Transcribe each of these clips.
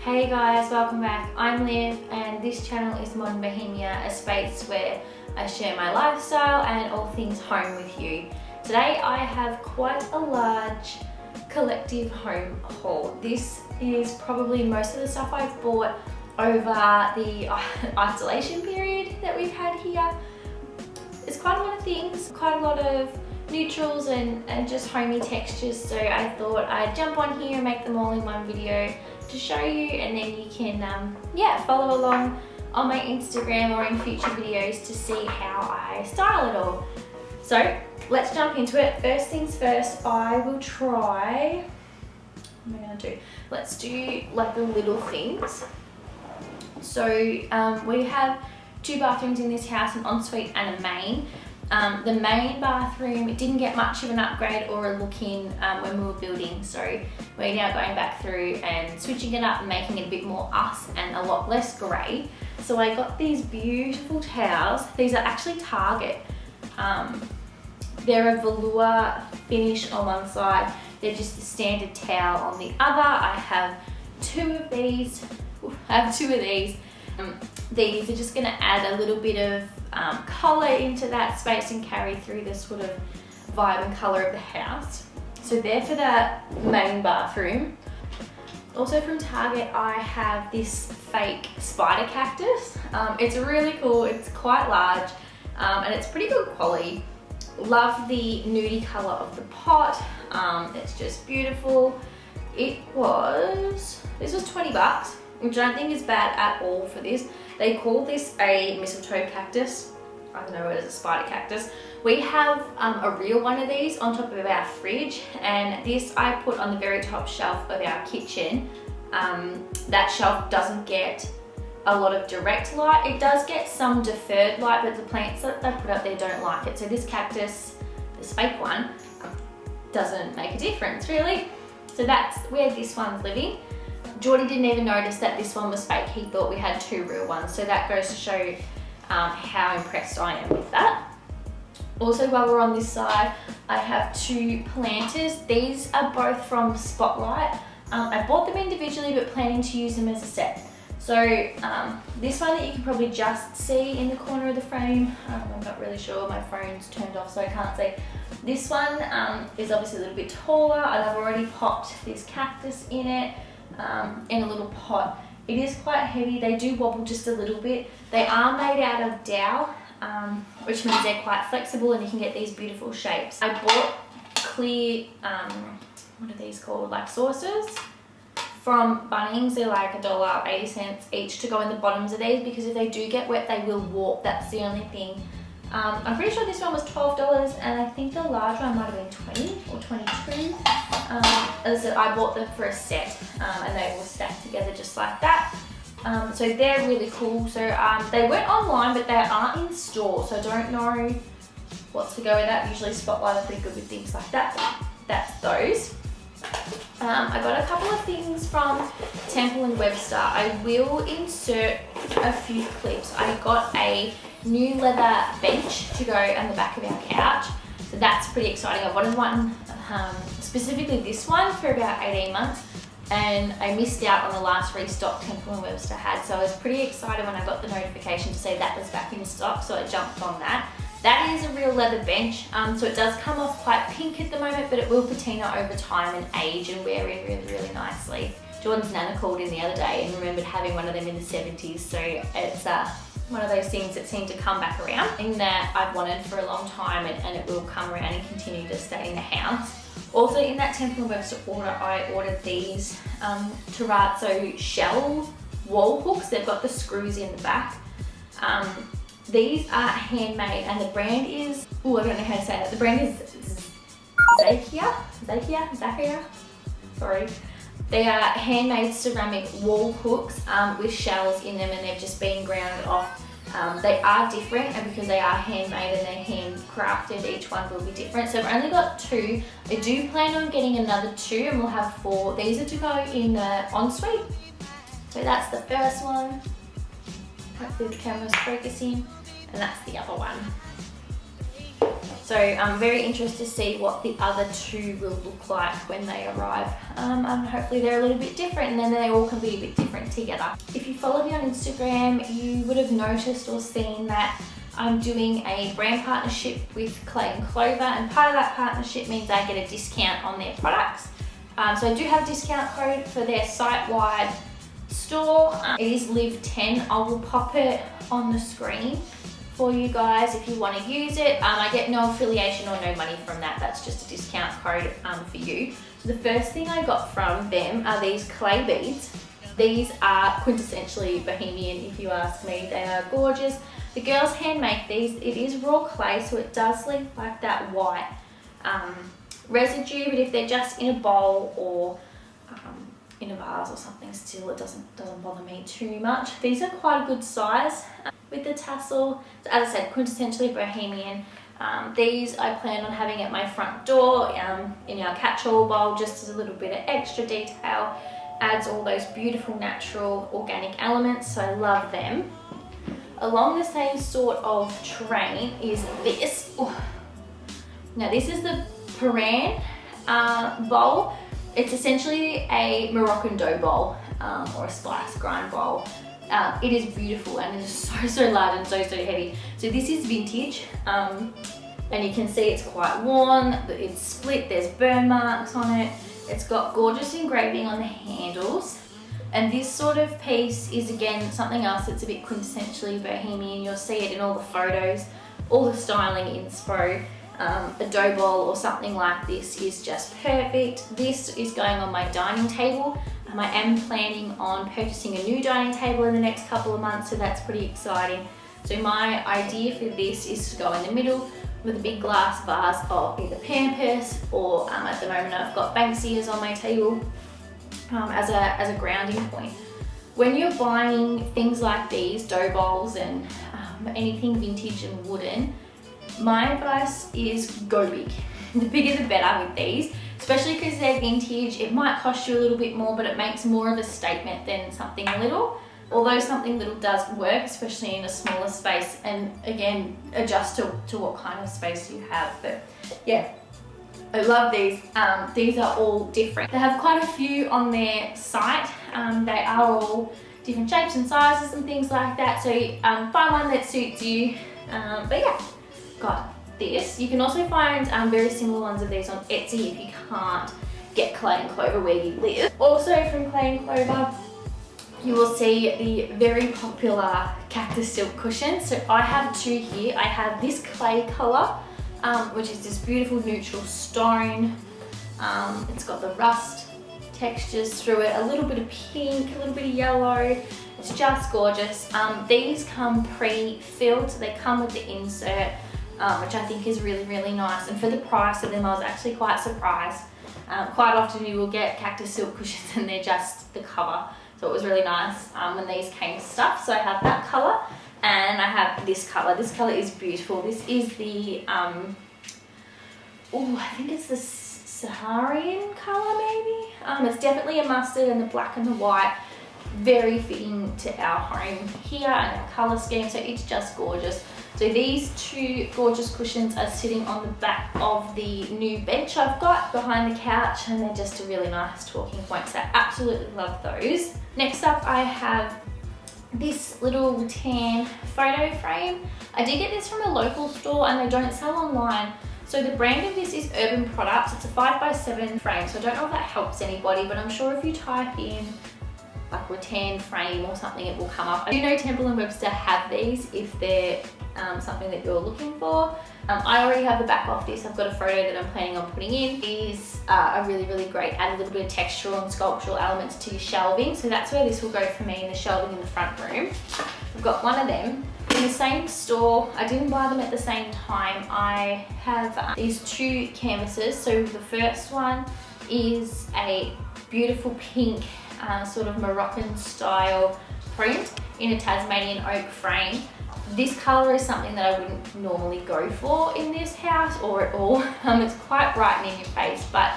Hey guys, welcome back. I'm Liv and this channel is Modern Bohemia, a space where I share my lifestyle and all things home with you. Today I have quite a large collective home haul. This is probably most of the stuff I've bought over the isolation period that we've had here. It's quite a lot of things, quite a lot of neutrals and just homey textures, so I thought I'd jump on here and make them all in one video to show you, and then you can follow along on my Instagram or in future videos to see how I style it all. So let's jump into it. First things first, I will try, what am I going to do? Let's do like the little things. So we have two bathrooms in this house, an ensuite and a main. The main bathroom, it didn't get much of an upgrade or a look in when we were building, so we're now going back through and switching it up and making it a bit more us and a lot less grey. So I got these beautiful towels. These are actually Target. They're a velour finish on one side, they're just a standard towel on the other. I have two of these. These are just going to add a little bit of colour into that space and carry through the sort of vibe and colour of the house. So they're for the main bathroom. Also from Target, I have this fake spider cactus. It's really cool, it's quite large and it's pretty good quality. Love the nudie colour of the pot. It's just beautiful. This was 20 bucks. Which I don't think is bad at all for this. They call this a mistletoe cactus. I don't know, it is a spider cactus. We have a real one of these on top of our fridge, and this I put on the very top shelf of our kitchen. That shelf doesn't get a lot of direct light. It does get some deferred light, but the plants that they put up there don't like it. So this cactus, this fake one, doesn't make a difference really. So that's where this one's living. Geordie didn't even notice that this one was fake. He thought we had two real ones. So that goes to show how impressed I am with that. Also, while we're on this side, I have two planters. These are both from Spotlight. I bought them individually, but planning to use them as a set. So this one that you can probably just see in the corner of the frame. I'm not really sure, my phone's turned off so I can't see. This one is obviously a little bit taller, and I've already popped this cactus in it. In a little pot. It is quite heavy. They do wobble just a little bit. They are made out of dowel, which means they're quite flexible and you can get these beautiful shapes. I bought clear, what are these called? Like saucers from Bunnings. They're like $1.80 each to go in the bottoms of these, because if they do get wet, they will warp. That's the only thing. I'm pretty sure this one was $12, and I think the large one might have been $20 or $22. As I said, I bought them for a set, and they were stacked together just like that. So they're really cool. So they weren't online, but they are in store, so I don't know what to go with that. Usually Spotlight are pretty good with things like that. That's those. I got a couple of things from Temple & Webster. I will insert a few clips. I got a new leather bench to go on the back of our couch, so that's pretty exciting. I wanted one, specifically this one, for about 18 months, and I missed out on the last restock Temple & Webster had, so I was pretty excited when I got the notification to say that was back in stock, so I jumped on that. That is a real leather bench, so it does come off quite pink at the moment, but it will patina over time and age and wear in really, really nicely. Jordan's Nana called in the other day and remembered having one of them in the 70s, so it's one of those things that seem to come back around, and that I've wanted for a long time, and it will come around and continue to stay in the house. Also in that Temple & Webster order, I ordered these Terrazzo shell wall hooks. They've got the screws in the back. These are handmade, and the brand is, I don't know how to say that. The brand is Zakia? Sorry. They are handmade ceramic wall hooks with shells in them, and they've just been ground off. They are different, and because they are handmade and they're handcrafted, each one will be different. So I've only got two. I do plan on getting another two, and we'll have 4. These are to go in the ensuite. So that's the first one. Hopefully the camera's focusing, and that's the other one. So I'm very interested to see what the other two will look like when they arrive. And hopefully they're a little bit different, and then they all can be a bit different together. If you follow me on Instagram, you would have noticed or seen that I'm doing a brand partnership with Clay & Clover, and part of that partnership means I get a discount on their products. So I do have a discount code for their site-wide store. It is LIV10. I will pop it on the screen for you guys if you want to use it. I get no affiliation or no money from that. That's just a discount code for you. So the first thing I got from them are these clay beads. These are quintessentially Bohemian, if you ask me. They are gorgeous. The girls hand make these. It is raw clay, so it does leave like that white residue, but if they're just in a bowl or in a vase or something still, it doesn't bother me too much. These are quite a good size with the tassel. So as I said, quintessentially Bohemian. These I plan on having at my front door in our catch-all bowl, just as a little bit of extra detail. Adds all those beautiful natural organic elements, so I love them. Along the same sort of train is this. Ooh. Now this is the Paran bowl. It's essentially a Moroccan dough bowl or a spice grind bowl. It is beautiful and it is so large and so heavy. So this is vintage, and you can see it's quite worn, it's split, there's burn marks on it. It's got gorgeous engraving on the handles. And this sort of piece is again something else that's a bit quintessentially Bohemian. You'll see it in all the photos, all the styling inspo. A dough bowl or something like this is just perfect. This is going on my dining table. I am planning on purchasing a new dining table in the next couple of months, so that's pretty exciting. So my idea for this is to go in the middle with a big glass vase of either Pampers or at the moment I've got Banksias on my table as a grounding point. When you're buying things like these, dough bowls and anything vintage and wooden, my advice is go big. The bigger the better with these, especially because they're vintage. It might cost you a little bit more, but it makes more of a statement than something little. Although something little does work, especially in a smaller space, and again, adjust to what kind of space you have. But yeah, I love these. These are all different. They have quite a few on their site. They are all different shapes and sizes and things like that. So find one that suits you. But yeah, got this. You can also find very similar ones of these on Etsy if you can't get Clay & Clover where you live. Also from Clay & Clover, you will see the very popular cactus silk cushions. So I have two here. I have this clay color, which is this beautiful neutral stone. It's got the rust textures through it, a little bit of pink, a little bit of yellow. It's just gorgeous. These come pre-filled, so they come with the insert, which I think is really nice. And for the price of them, I was actually quite surprised. Quite often you will get cactus silk cushions and they're just the cover. So it was really nice when these came stuffed. So I have that color and I have this color. This color is beautiful. This is the, I think it's the Saharian color maybe. It's definitely a mustard, and the black and the white, very fitting to our home here and our color scheme. So it's just gorgeous. So these two gorgeous cushions are sitting on the back of the new bench I've got behind the couch, and they're just a really nice talking point. So I absolutely love those. Next up, I have this little tan photo frame. I did get this from a local store and they don't sell online. So the brand of this is Urban Products. It's a 5x7 frame. So I don't know if that helps anybody, but I'm sure if you type in like rattan frame or something, it will come up. I do know Temple & Webster have these if they're something that you're looking for. I already have the back off this. I've got a photo that I'm planning on putting in. These are really great. Add a little bit of textural and sculptural elements to your shelving. So that's where this will go for me, in the shelving in the front room. I've got one of them. In the same store, I didn't buy them at the same time. I have these two canvases. So the first one is a beautiful pink sort of Moroccan style print in a Tasmanian oak frame. This colour is something that I wouldn't normally go for in this house or at all. It's quite bright and in your face, but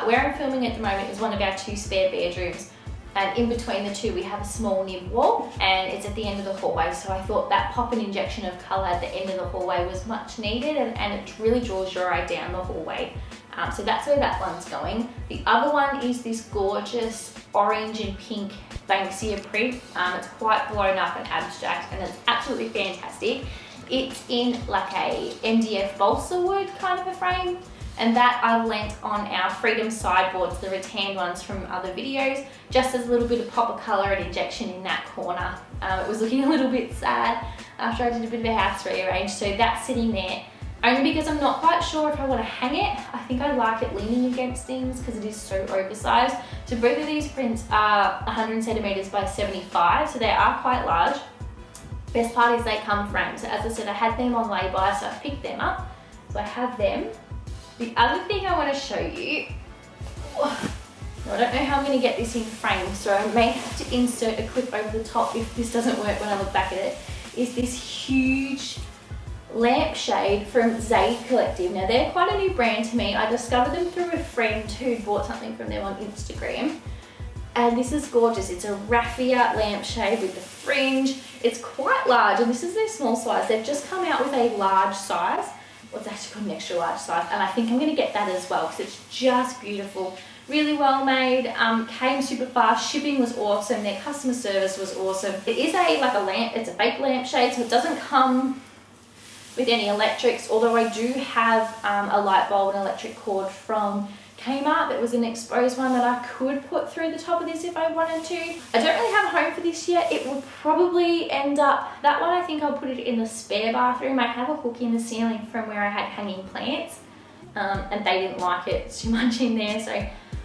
where I'm filming at the moment is one of our two spare bedrooms, and in between the two we have a small nib wall, and it's at the end of the hallway, so I thought that pop and injection of colour at the end of the hallway was much needed, and it really draws your eye down the hallway. So that's where that one's going. The other one is this gorgeous orange and pink Banksia print. It's quite blown up and abstract, and it's absolutely fantastic. It's in like a MDF balsa wood kind of a frame, and that I lent on our Freedom sideboards, the rattan ones from other videos, just as a little bit of pop of colour and injection in that corner. It was looking a little bit sad after I did a bit of a house rearrange, so that's sitting there. Only because I'm not quite sure if I want to hang it. I think I like it leaning against things because it is so oversized. So both of these prints are 100 centimeters by 75, so they are quite large. Best part is they come framed. So as I said, I had them on lay-by, so I picked them up. So I have them. The other thing I want to show you, I don't know how I'm going to get this in frame, so I may have to insert a clip over the top if this doesn't work when I look back at it, is this huge lampshade from Zaid Collective. Now they're quite a new brand to me. I discovered them through a friend who bought something from them on Instagram. And this is gorgeous. It's a raffia lampshade with the fringe. It's quite large, and this is their small size. They've just come out with a large size. Well, it's actually called an extra large size, and I think I'm going to get that as well because it's just beautiful. Really well made, came super fast, shipping was awesome, their customer service was awesome. It is like a lamp, it's a fake lampshade, so it doesn't come with any electrics, although I do have a light bulb and electric cord from Kmart that was an exposed one that I could put through the top of this if I wanted to. I don't really have a home for this yet. It will probably end up, that one I think I'll put it in the spare bathroom. I have a hook in the ceiling from where I had hanging plants, and they didn't like it too much in there, so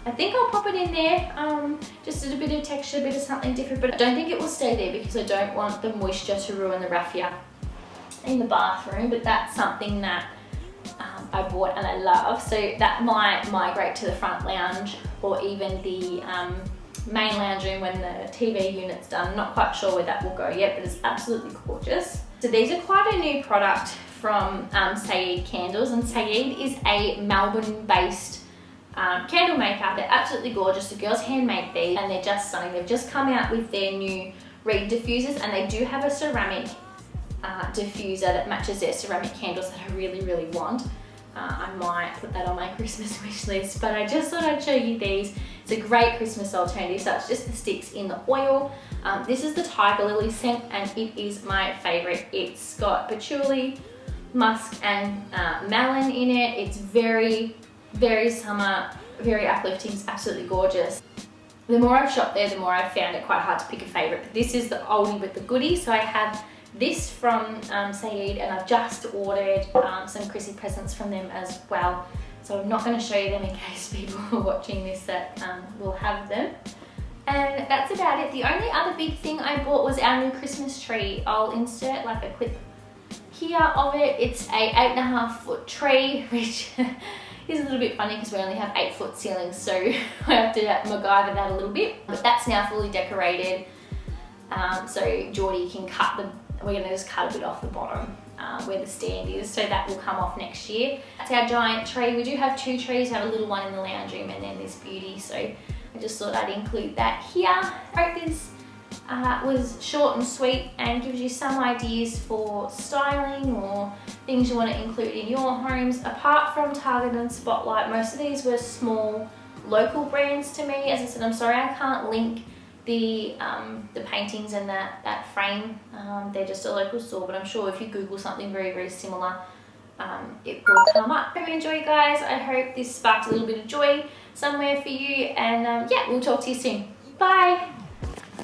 I think I'll pop it in there, just a bit of texture, a bit of something different, but I don't think it will stay there because I don't want the moisture to ruin the raffia in the bathroom. But that's something that I bought and I love, so that might migrate to the front lounge or even the main lounge room when the TV unit's done. I'm not quite sure where that will go yet, but it's absolutely gorgeous. So these are quite a new product from Saeed Candles, and Saeed is a Melbourne based candle maker. They're absolutely gorgeous. The girls handmade these and they're just stunning. They've just come out with their new reed diffusers, and they do have a ceramic diffuser that matches their ceramic candles that I really, really want. I might put that on my Christmas wish list, but I just thought I'd show you these. It's a great Christmas alternative, so it's just the sticks in the oil. This is the Tiger Lily scent, and it is my favorite. It's got patchouli, musk, and melon in it. It's very, very summer, very uplifting. It's absolutely gorgeous. The more I've shopped there, the more I've found it quite hard to pick a favorite, but this is the oldie but the goodie. So I have this from Saeed, and I've just ordered some Chrissy presents from them as well. So I'm not going to show you them in case people are watching this that will have them. And that's about it. The only other big thing I bought was our new Christmas tree. I'll insert like a clip here of it. It's a 8.5 foot tree, which is a little bit funny because we only have 8 foot ceilings, so I have to MacGyver that a little bit. But that's now fully decorated. So Geordie can we're going to just cut a bit off the bottom where the stand is, so that will come off next year. That's our giant tree. We do have 2 trees, we have a little one in the lounge room and then this beauty, so I just thought I'd include that here. I hope this was short and sweet and gives you some ideas for styling or things you want to include in your homes. Apart from Target and Spotlight, most of these were small local brands to me. As I said, I'm sorry I can't link the paintings and that frame. They're just a local store, but I'm sure if you Google something very, very similar, it will come up. Hope you enjoy, guys. I hope this sparked a little bit of joy somewhere for you, and yeah, we'll talk to you soon. Bye.